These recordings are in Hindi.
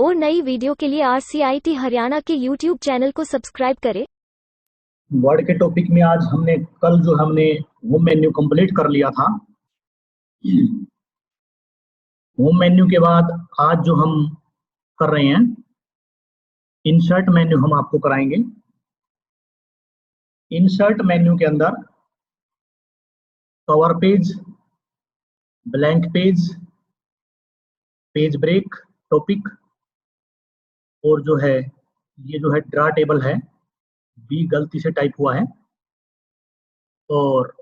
और नई वीडियो के लिए RCIT हरियाणा के YouTube चैनल को सब्सक्राइब करें। वर्ड के टॉपिक में आज हमने होम मेन्यू कंप्लीट कर लिया था। होम मेन्यू के बाद आज जो हम कर रहे हैं इंसर्ट मेन्यू हम आपको कराएंगे। इंसर्ट मेन्यू के अंदर cover page, blank page, page break, topic और ये जो है ड्रा टेबल है, बी गलती से टाइप हुआ है, और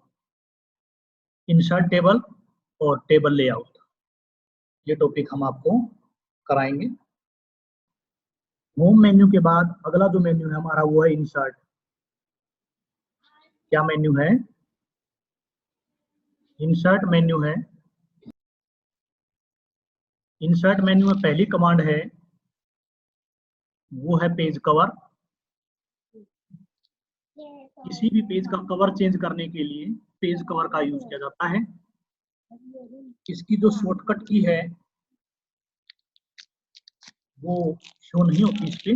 इंसर्ट टेबल और टेबल लेआउट, ये टॉपिक हम आपको कराएंगे। होम मेन्यू के बाद अगला जो मेन्यू है हमारा वो है इंसर्ट। क्या मेन्यू है? इंसर्ट मेन्यू है। इंसर्ट मेन्यू में पहली कमांड है वो है पेज कवर। किसी भी पेज का कवर चेंज करने के लिए पेज कवर का यूज किया जाता है। इसकी जो शॉर्टकट की है वो शो नहीं होती इस पे।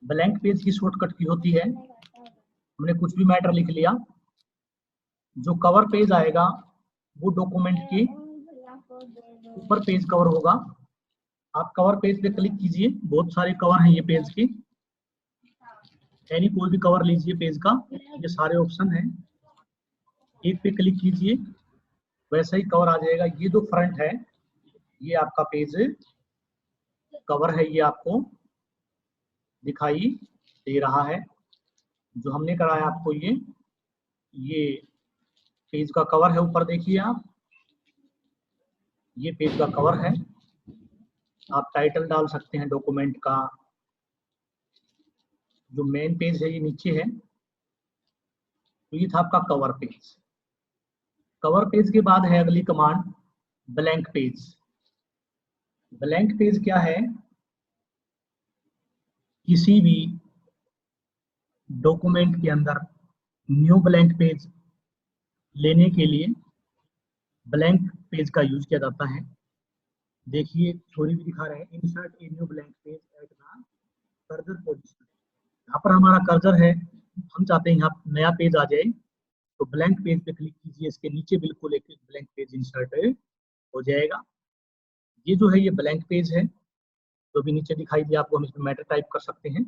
ब्लैंक पेज की शॉर्टकट की होती है। हमने कुछ भी मैटर लिख लिया, जो कवर पेज आएगा वो डॉक्यूमेंट के ऊपर पेज कवर होगा। आप कवर पेज पे क्लिक कीजिए, बहुत सारे कवर हैं ये पेज के, यानी कोई भी कवर लीजिए पेज का, ये सारे ऑप्शन हैं, एक पे क्लिक कीजिए वैसा ही कवर आ जाएगा। ये जो फ्रंट है ये आपका पेज कवर है, ये आपको दिखाई दे रहा है। जो हमने कराया आपको ये पेज का कवर है, ऊपर देखिए आप, ये पेज का कवर है। आप टाइटल डाल सकते हैं डॉक्यूमेंट का। जो मेन पेज है ये नीचे है, तो ये था आपका कवर पेज। कवर पेज के बाद है अगली command blank page. Blank page क्या है? किसी भी डॉक्यूमेंट के अंदर न्यू ब्लैंक पेज लेने के लिए ब्लैंक पेज का यूज किया जाता है। देखिए थोड़ी भी दिखा रहे हैं, insert a new blank page at the cursor position. यहाँ पर हमारा कर्सर है, हम चाहते हैं यहाँ नया पेज आ जाए, तो ब्लैंक पेज पे क्लिक कीजिए। इसके नीचे बिल्कुल एक ब्लैंक पेज इंसर्ट हो जाएगा। ये जो है ये ब्लैंक पेज है, जो भी नीचे दिखाई दिया आपको, हम इसमें मैटर टाइप कर सकते हैं।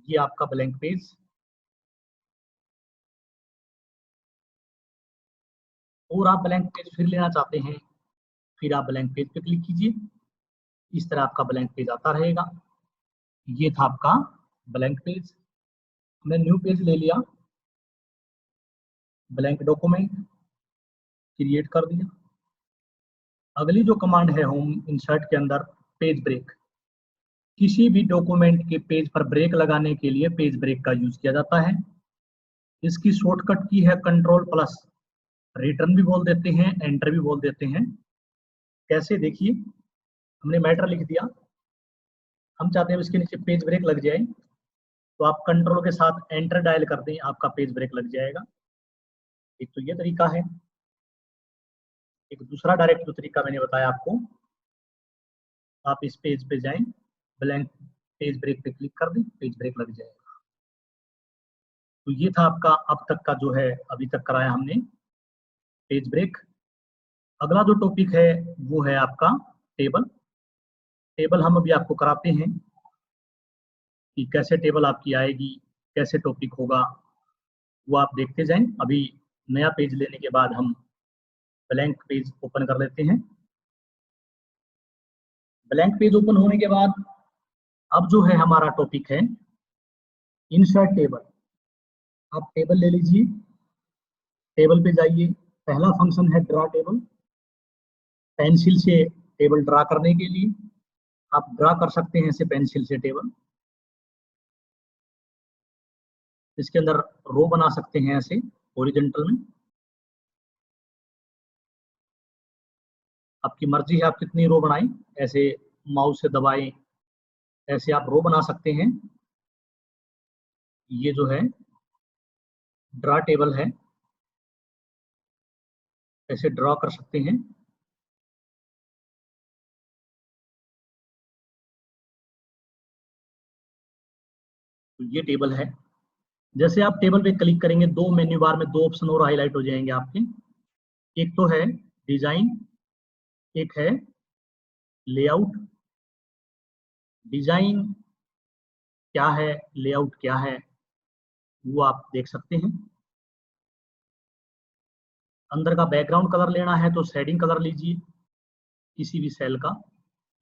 ये आपका ब्लैंक पेज। और आप ब्लैंक पेज फिर लेना चाहते हैं, फिर आप ब्लैंक पेज पे क्लिक कीजिए। इस तरह आपका ब्लैंक पेज आता रहेगा। ये था आपका ब्लैंक पेज। हमने न्यू पेज ले लिया, ब्लैंक डॉक्यूमेंट क्रिएट कर दिया। अगली जो कमांड है होम इंसर्ट के अंदर पेज ब्रेक। किसी भी डॉक्यूमेंट के पेज पर ब्रेक लगाने के लिए पेज ब्रेक का यूज किया जाता है। इसकी शॉर्टकट की है कंट्रोल प्लस। रिटर्न भी बोल देते हैं, एंटर भी बोल देते हैं। कैसे? देखिए, हमने मैटर लिख दिया, हम चाहते हैं इसके नीचे पेज ब्रेक लग जाए, तो आप कंट्रोल के साथ एंटर डायल कर दें, आपका पेज ब्रेक लग जाएगा। एक तो ये तरीका है। एक दूसरा डायरेक्ट जो तरीका मैंने बताया आपको, आप इस पेज पे जाएं, ब्लैंक पेज ब्रेक पे क्लिक कर दें, पेज ब्रेक लग जाएगा। तो ये था आपका अब तक का जो है, अभी तक कराया हमने पेज ब्रेक। अगला जो टॉपिक है वो है आपका टेबल। टेबल हम अभी आपको कराते हैं कि कैसे टेबल आपकी आएगी, कैसे टॉपिक होगा, वो आप देखते जाएं। अभी नया पेज लेने के बाद हम ब्लैंक पेज ओपन कर लेते हैं। ब्लैंक पेज ओपन होने के बाद अब जो है हमारा टॉपिक है इंसर्ट टेबल। आप टेबल ले लीजिए, टेबल पे जाइए। पहला फंक्शन है ड्रा टेबल। पेंसिल से टेबल ड्रा करने के लिए आप ड्रा कर सकते हैं ऐसे पेंसिल से टेबल। इसके अंदर रो बना सकते हैं ऐसे हॉरिजॉन्टल में, आपकी मर्जी है आप कितनी रो बनाएं। ऐसे माउस से दबाएं, ऐसे आप रो बना सकते हैं। ये जो है ड्रा टेबल है, ऐसे ड्रॉ कर सकते हैं। तो ये टेबल है। जैसे आप टेबल पे क्लिक करेंगे, दो मेन्यू बार में दो ऑप्शन और हाईलाइट हो जाएंगे आपके। एक तो है डिजाइन, एक है लेआउट। डिजाइन क्या है, लेआउट क्या है, वो आप देख सकते हैं। अंदर का बैकग्राउंड कलर लेना है तो शेडिंग कलर लीजिए किसी भी सेल का।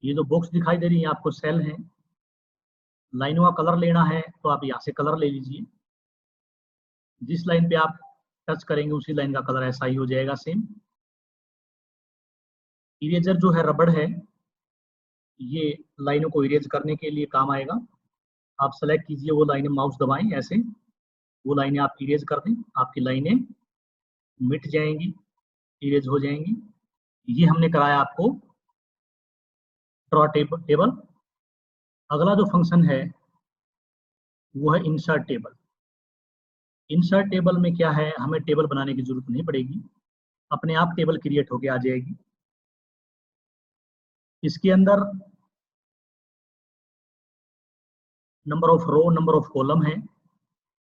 ये जो बॉक्स दिखाई दे रही है आपको सेल है। लाइनों का कलर लेना है तो आप यहाँ से कलर ले लीजिए। जिस लाइन पे आप टच करेंगे उसी लाइन का कलर ऐसा ही हो जाएगा सेम। इरेजर जो है रबड़ है, ये लाइनों को इरेज करने के लिए काम आएगा। आप सेलेक्ट कीजिए वो लाइनें, माउस दबाएं ऐसे, वो लाइनें आप इरेज कर दें, आपकी लाइनें मिट जाएंगी, इरेज हो जाएंगी। ये हमने कराया आपको ड्रॉ टेबल। अगला जो फंक्शन है वो है इंसर्ट टेबल। इंसर्ट टेबल में क्या है, हमें टेबल बनाने की जरूरत नहीं पड़ेगी, अपने आप टेबल क्रिएट होके आ जाएगी। इसके अंदर number of row, number of column है।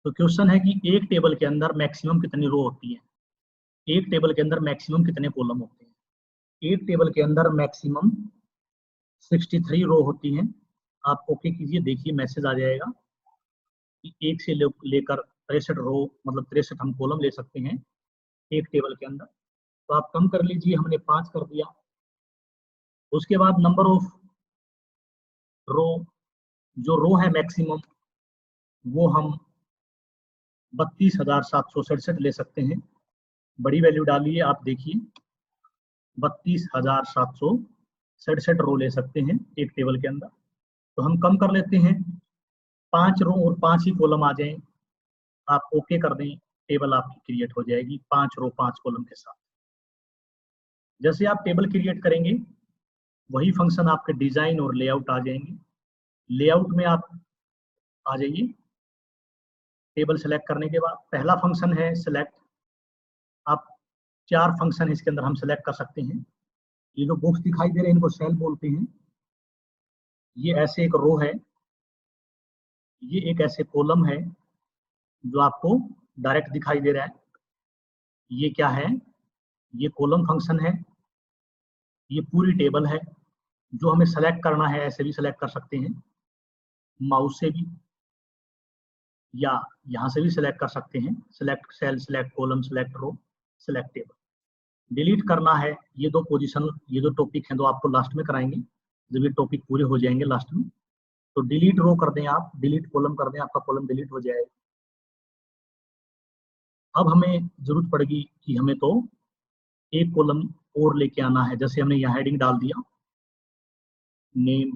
तो क्वेश्चन है कि एक टेबल के अंदर मैक्सिमम कितनी रो होती है, एक टेबल के अंदर मैक्सिमम कितने कॉलम होते हैं। एक टेबल के अंदर मैक्सिमम 63 रो होती हैं। आप ओके कीजिए, देखिए मैसेज आ जाएगा कि एक से लेकर 63 रो, मतलब 63 हम कॉलम ले सकते हैं एक टेबल के अंदर। तो आप कम कर लीजिए, हमने 5 कर दिया। उसके बाद नंबर ऑफ रो, जो रो है मैक्सिमम, वो हम 32,767 ले सकते हैं। बड़ी वैल्यू डालिए, आप देखिए 32,767 रो ले सकते हैं एक टेबल के अंदर। तो हम कम कर लेते हैं, 5 रो और 5 ही कॉलम आ जाएं। आप ओके कर दें, टेबल आपकी क्रिएट हो जाएगी 5 रो 5 कॉलम के साथ। जैसे आप टेबल क्रिएट करेंगे वही फंक्शन आपके डिजाइन और लेआउट आ जाएंगे। लेआउट में आप आ जाइए। टेबल सेलेक्ट करने के बाद पहला फंक्शन है सेलेक्ट। आप 4 फंक्शन इसके अंदर हम सेलेक्ट कर सकते हैं। ये जो बॉक्स दिखाई दे रहे हैं इनको सेल बोलते हैं। ये ऐसे एक रो है, ये एक ऐसे कॉलम है जो आपको डायरेक्ट दिखाई दे रहा है। ये क्या है, ये कॉलम फंक्शन है। ये पूरी टेबल है जो हमें सेलेक्ट करना है, ऐसे भी सेलेक्ट कर सकते हैं माउस से भी, या यहाँ से भी सेलेक्ट कर सकते हैं। Select cell, select column, select row, select table. Delete करना है, ये दो पोजीशन, ये दो टॉपिक हैं, तो आपको लास्ट में कराएंगे जब ये टॉपिक पूरे हो जाएंगे लास्ट में। तो डिलीट रो कर दें आप, डिलीट कॉलम कर दें, आपका कॉलम डिलीट हो जाएगा। अब हमें जरूरत पड़ेगी कि हमें तो एक कॉलम और लेके आना है। जैसे हमने यहाँ हेडिंग डाल दिया, नेम,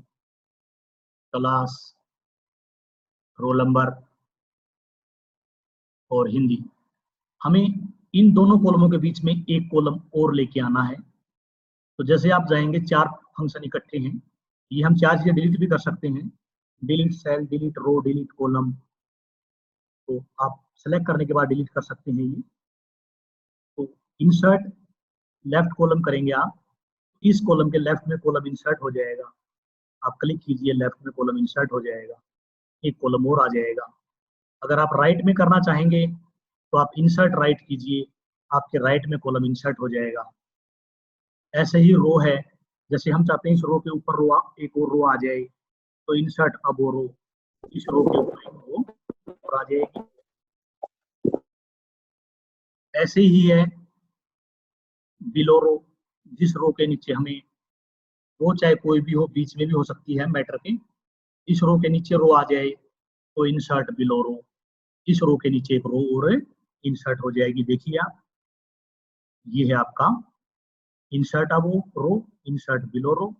क्लास, रोल नंबर और हिंदी। हमें इन दोनों कॉलमों के बीच में एक कॉलम और लेके आना है। तो जैसे आप जाएंगे, 4 फंक्शन इकट्ठे हैं, ये हम 4 चीजें डिलीट भी कर सकते हैं। डिलीट सेल, डिलीट रो, डिलीट कॉलम, तो आप सेलेक्ट करने के बाद डिलीट कर सकते हैं ये। तो इंसर्ट लेफ्ट कॉलम करेंगे आप, इस कॉलम के लेफ्ट में कॉलम इंसर्ट हो जाएगा। आप क्लिक कीजिए, लेफ्ट में कॉलम इंसर्ट हो जाएगा, एक कॉलम और आ जाएगा। अगर आप राइट में करना चाहेंगे तो आप इंसर्ट राइट कीजिए, आपके राइट में कॉलम इंसर्ट हो जाएगा। ऐसे ही रो है, जैसे हम चाहते हैं इस रो के ऊपर रो, एक और रो आ जाए, तो इंसर्ट अब वो रो, इस रो के ऊपर एक रो और आ जाएगी। ऐसे ही है बिलो रो, जिस रो के नीचे हमें, रो चाहे कोई भी हो, बीच में भी हो सकती है, मैटर के, इस रो के नीचे रो आ जाए तो इंसर्ट बिलो रो, इस रो के नीचे एक रो और इंसर्ट हो जाएगी। देखिए आप, ये है आपका insert above row, insert below row,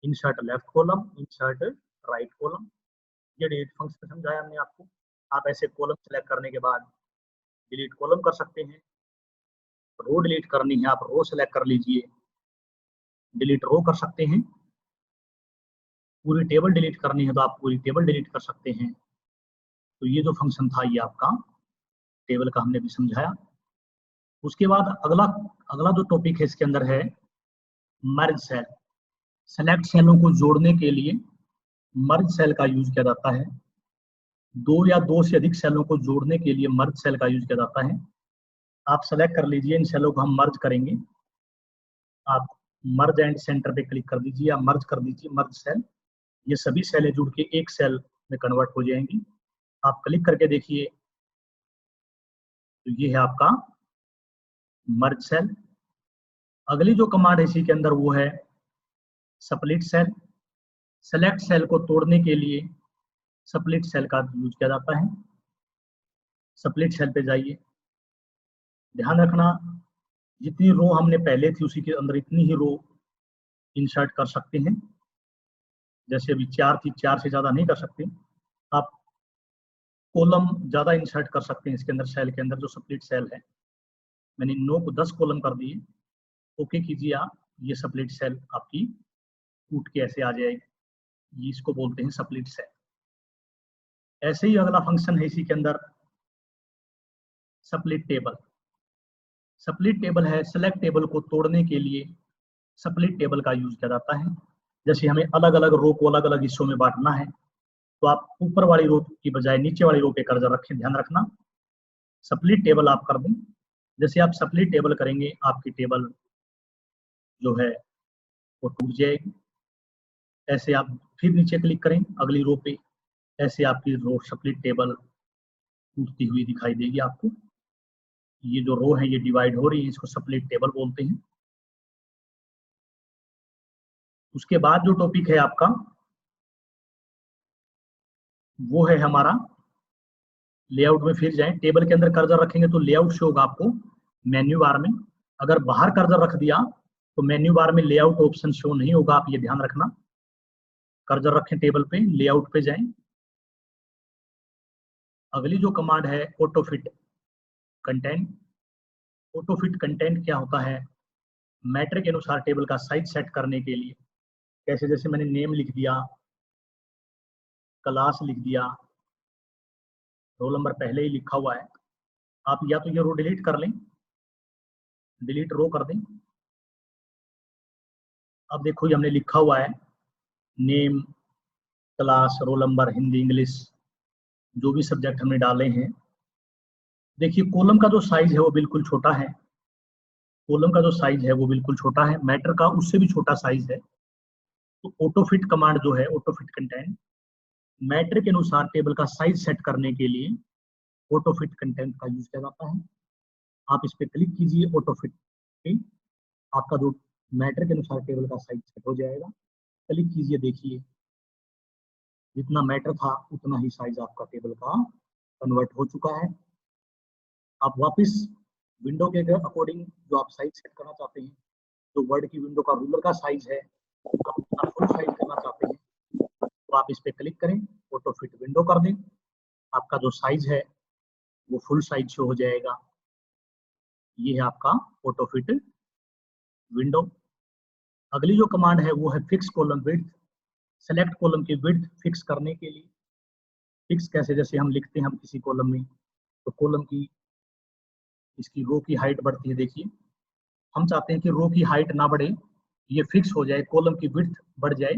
insert left column, insert right column. ये डिलीट फंक्शन समझाया हमने आपको। आप ऐसे कॉलम सेलेक्ट करने के बाद डिलीट कॉलम कर सकते हैं। रो डिलीट करनी है, आप रो सेलेक्ट कर लीजिए, डिलीट रो कर सकते हैं। पूरी टेबल डिलीट करनी है तो आप पूरी टेबल डिलीट कर सकते हैं। तो ये जो फंक्शन था ये आपका टेबल का हमने भी समझाया। उसके बाद अगला अगला जो टॉपिक है इसके अंदर है मर्ज सेल। सेलेक्ट सेलों को जोड़ने के लिए मर्ज सेल का यूज किया जाता है। दो या दो से अधिक सेलों को जोड़ने के लिए मर्ज सेल का यूज किया जाता है। आप सेलेक्ट कर लीजिए, इन सेलों को हम मर्ज करेंगे। आप मर्ज एंड सेंटर पे क्लिक कर दीजिए या मर्ज कर दीजिए मर्ज सेल। ये सभी सेलें जुड़ के एक सेल में कन्वर्ट हो जाएंगी। आप क्लिक करके देखिए तो ये है आपका मर्ज सेल। अगली जो कमांड है इसी के अंदर वो है स्प्लिट सेल। सेलेक्ट सेल को तोड़ने के लिए स्प्लिट सेल का यूज किया जाता है। स्प्लिट सेल पे जाइए। ध्यान रखना, जितनी रो हमने पहले थी उसी के अंदर इतनी ही रो इंसर्ट कर सकते हैं। जैसे अभी 4 थी, 4 से ज्यादा नहीं कर सकते। आप कॉलम ज्यादा इंसर्ट कर सकते हैं इसके अंदर, सेल के अंदर जो स्प्लिट सेल है। मैंने 9 को 10 कॉलम कर दिए। ओके कीजिए आप। ये स्प्लिट सेल आपकी टूट के ऐसे आ जाएगी। ये इसको बोलते हैं स्प्लिट सेल। ऐसे ही अगला फंक्शन है इसी के अंदर स्प्लिट टेबल। स्प्लिट टेबल है, सेलेक्ट टेबल को तोड़ने के लिए स्प्लिट टेबल का यूज किया जाता है। जैसे हमें अलग अलग रो को अलग अलग हिस्सों में बांटना है, तो आप ऊपर वाली रो की बजाय नीचे वाली रो पे कर्सर रखें। ध्यान रखना, स्प्लिट टेबल आप कर दें। जैसे आप स्प्लिट टेबल करेंगे आपकी टेबल जो है वो टूट जाएगी। ऐसे आप फिर नीचे क्लिक करें अगली रो पे, ऐसे आपकी रो स्प्लिट टेबल टूटती हुई दिखाई देगी आपको। ये जो रो है ये डिवाइड हो रही है, इसको स्प्लिट टेबल बोलते हैं। उसके बाद जो टॉपिक है आपका वो है हमारा लेआउट में फिर जाएं। टेबल के अंदर कर्सर रखेंगे तो लेआउट शो होगा आपको मेन्यू बार में। अगर बाहर कर्सर रख दिया तो मेन्यू बार में लेआउट ऑप्शन शो नहीं होगा, आप ये ध्यान रखना। कर्सर रखें टेबल पे, लेआउट पे जाएं। अगली जो कमांड है auto fit content. Auto fit content क्या होता है? मैटर के अनुसार टेबल का साइज सेट करने के लिए। कैसे? जैसे मैंने नेम लिख दिया, क्लास लिख दिया, रोल नंबर पहले ही लिखा हुआ है। आप या तो ये रो डिलीट कर लें, डिलीट रो कर दें। अब देखो ये हमने लिखा हुआ है name, class, roll number, Hindi, English, जो भी सब्जेक्ट हमने डाले हैं। देखिए कॉलम का जो साइज है वो बिल्कुल छोटा है। कॉलम का जो साइज है वो बिल्कुल छोटा है, मैटर का उससे भी छोटा साइज है। तो ऑटो फिट कमांड जो है, ऑटो फिट कंटेंट, मैटर के अनुसार टेबल का साइज सेट करने के लिए ऑटो फिट कंटेंट का यूज किया जाता है। आप इस पर क्लिक कीजिए ऑटो फिट पे, आपका जो मैटर के अनुसार टेबल का साइज सेट हो जाएगा। क्लिक कीजिए, देखिए जितना मैटर था उतना ही साइज आपका टेबल का कन्वर्ट हो चुका है। आप वापस विंडो के अकॉर्डिंग जो आप साइज सेट करना चाहते हैं, जो वर्ड की विंडो का रूलर का साइज है, आप उतना फुल साइज करना चाहते हैं तो आप इस पर क्लिक करें, ऑटो फिट विंडो कर दें। आपका जो साइज है वो फुल साइज शो हो जाएगा। ये है आपका ऑटो फिट विंडो। अगली जो कमांड है वो है fix column width. Select column की विड्थ फिक्स करने के लिए। फिक्स कैसे? जैसे हम लिखते हैं हम किसी कॉलम में, तो कॉलम की इसकी रो की हाइट बढ़ती है। देखिए हम चाहते हैं कि रो की हाइट ना बढ़े, ये फिक्स हो जाए, कॉलम की विड्थ बढ़ जाए,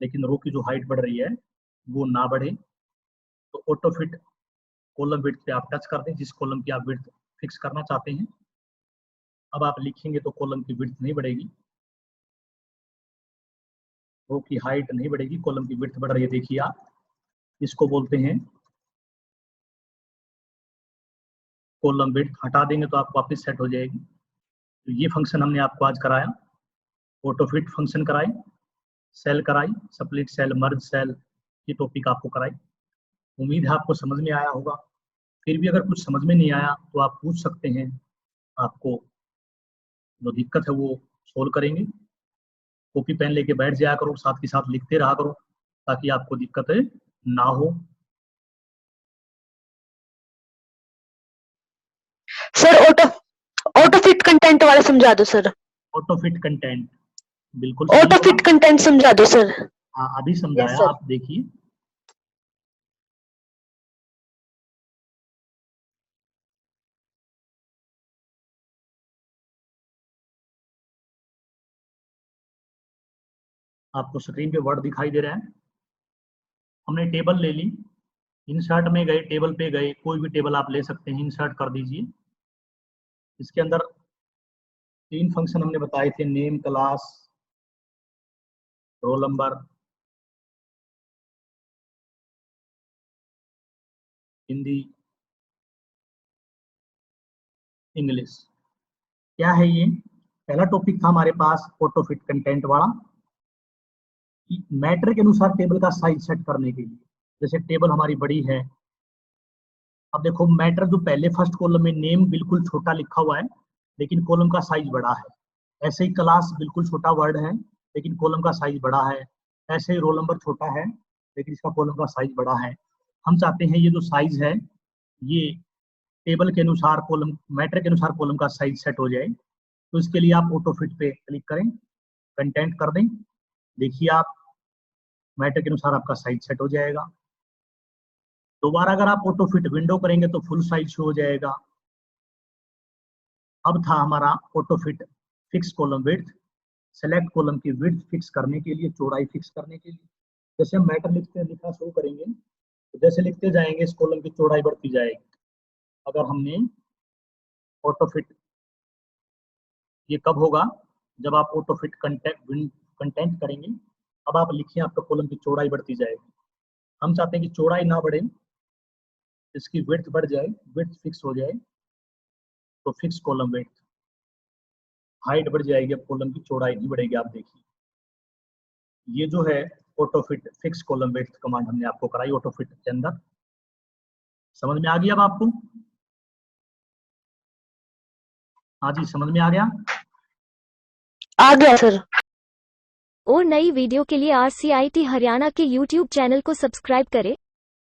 लेकिन रो की जो हाइट बढ़ रही है वो ना बढ़े। तो ऑटो फिट कॉलम विड्थ पे आप टच कर दें जिस कॉलम की आप विड्थ फिक्स करना चाहते हैं। अब आप लिखेंगे तो कॉलम की विड्थ नहीं बढ़ेगी, रो की हाइट नहीं बढ़ेगी, कॉलम की विड्थ बढ़ रही है। देखिए आप, इसको बोलते हैं कॉलम विड्थ। हटा देंगे तो आप वापस सेट हो जाएगी। तो ये फंक्शन हमने आपको आज कराया, ऑटो फिट फंक्शन कराई, सेल कराई, स्प्लिट सेल, मर्ज सेल, ये टॉपिक आपको कराई। उम्मीद है आपको समझ में आया होगा। फिर भी अगर कुछ समझ में नहीं आया तो आप पूछ सकते हैं, आपको जो दिक्कत है वो सोल्व करेंगे। कॉपी पेन लेके बैठ जाया करो, साथ के साथ लिखते रहा करो ताकि आपको दिक्कत ना हो। Sir auto auto fit content वाला समझा दो सर। ऑटो फिट कंटेंट बिल्कुल सही ऑटो होगा। फिट कंटेंट समझा दो सर। हाँ अभी समझाया, सर। आप देखिए। आपको स्क्रीन पे वर्ड दिखाई दे रहा है। हमने टेबल ले ली, इंसर्ट में गए, टेबल पे गए, कोई भी टेबल आप ले सकते हैं, इंसर्ट कर दीजिए। इसके अंदर 3 फंक्शन हमने बताए थे, name, class, roll number, Hindi, English. क्या है ये? पहला टॉपिक था हमारे पास ऑटो फिट कंटेंट वाला, कि मैटर के अनुसार टेबल का साइज सेट करने के लिए। जैसे टेबल हमारी बड़ी है, अब देखो मैटर जो पहले फर्स्ट कॉलम में नेम बिल्कुल छोटा लिखा हुआ है लेकिन कॉलम का साइज बड़ा है, ऐसे ही क्लास बिल्कुल छोटा वर्ड है लेकिन कॉलम का साइज बड़ा है, ऐसे ही रोल नंबर छोटा है लेकिन इसका कॉलम का साइज बड़ा है। हम चाहते हैं ये जो साइज है ये टेबल के अनुसार, कॉलम मैटर के अनुसार कॉलम का साइज सेट हो जाए। तो इसके लिए आप ऑटो फिट पे क्लिक करें, कंटेंट कर दें, देखिए आप मैटर के अनुसार आपका साइज सेट हो जाएगा। दोबारा अगर आप ऑटो फिट विंडो करेंगे तो फुल साइज शो हो जाएगा। अब था हमारा auto fit fix column width, select column की विड्थ फिक्स करने के लिए, चौड़ाई फिक्स करने के लिए। जैसे हम मैटर लिखते हैं, लिखना शुरू करेंगे तो जैसे लिखते जाएंगे इस कॉलम की चौड़ाई बढ़ती जाएगी। अगर हमने ऑटो फिट, ये कब होगा? जब आप ऑटो फिट कंटेंट करेंगे। अब आप लिखिए, आपका कॉलम की चौड़ाई बढ़ती जाएगी। हम चाहते हैं कि चौड़ाई ना बढ़े, इसकी विड्थ बढ़ जाए, विड्थ फिक्स हो जाए, तो फिक्स कॉलम विड्थ, हाइट बढ़ जाएगी, अब कॉलम की चौड़ाई नहीं बढ़ेगी। आप देखिए ये जो है auto fit fix column width command हमने आपको कराई ऑटो फिट के अंदर। समझ में आ गया अब आपको? हाँ जी, समझ में आ गया? आ गया सर। और नई वीडियो के लिए RCIT हरियाणा के YouTube चैनल को सब्सक्राइब करें।